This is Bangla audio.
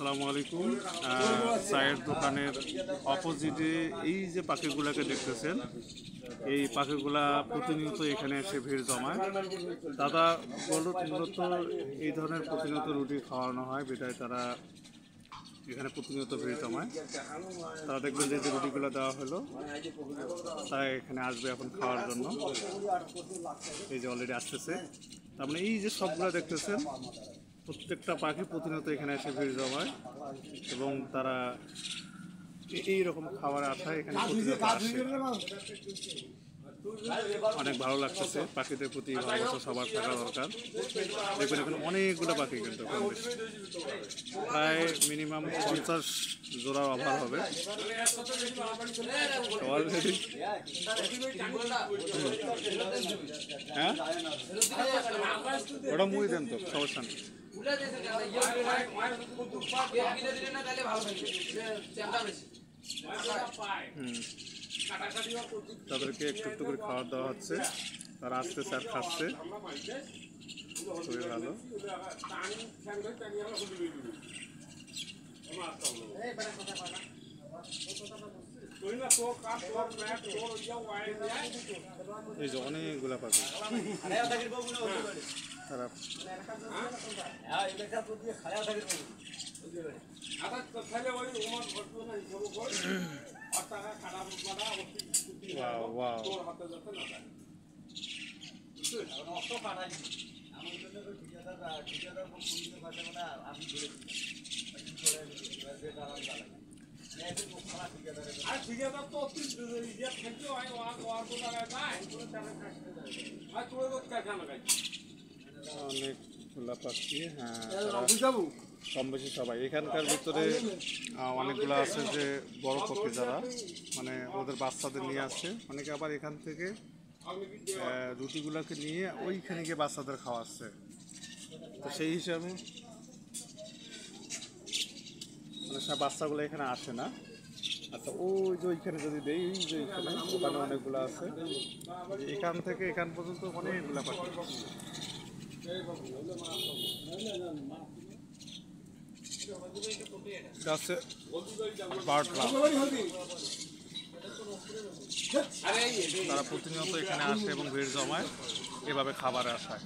আসসালামু আলাইকুম। চায়ের দোকানের অপোজিটে এই যে পাখিগুলোকে দেখতেছেন, এই পাখিগুলা প্রতিনিয়ত এখানে এসে ভিড় জমায়। দাদা মূলত এই ধরনের প্রতিনিয়ত রুটি খাওয়ানো হয়, বিধায় তারা এখানে প্রতিনিয়ত ভিড় জমায়। তারা দেখবেন যে রুটিগুলো দেওয়া হলো, তারা এখানে আসবে এখন খাওয়ার জন্য। এই যে অলরেডি আসতেছে, তার মানে এই যে সবগুলো দেখতেছেন, প্রত্যেকটা পাখি প্রতিনিয়ত এখানে এসে ভিড় জমায় এবং তারা এইরকম খাবার আশায় এখানে প্রতিনিয়ত আসে। অনেক ভালো লাগতেছে, পাখিদের প্রতি ভালোবাসা সবার থাকা দরকার। দেখবেন এখানে অনেকগুলো পাখি, কিন্তু প্রায় মিনিমাম 50 জোড়ার অভাব হবে অলরেডি। হ্যাঁ, ওটা মুড়ি দেন তো, সমস্যা নেই। তাদেরকে একটু একটু করে খাবার দেওয়া হচ্ছে, তারা আসতেছে আর খাচ্ছে, খুবই ভালো। এই যে অনেকগুলা পাখি, তারা অনেকগুলা পাখি। হ্যাঁ, কম বেশি সবাই এখানকার ভিতরে অনেকগুলো আছে যে বড় পাখি, যারা মানে ওদের বাচ্চাদের নিয়ে আসছে। অনেকে আবার এখান থেকে রুটিগুলোকে নিয়ে ওইখানে গিয়ে বাচ্চাদের খাওয়াচ্ছে। তো সেই হিসাবে মানে সব বাচ্চাগুলো এখানে আসে না। আচ্ছা, ওই যে ওইখানে যদি দেই, এই যে এখানে ওখানে অনেকগুলো আছে, এখান থেকে এখান পর্যন্ত অনেকগুলো পাখি। তারা প্রতিনিয়ত এখানে আসে এবং ভিড় জমায় এভাবে খাবারের আশায়।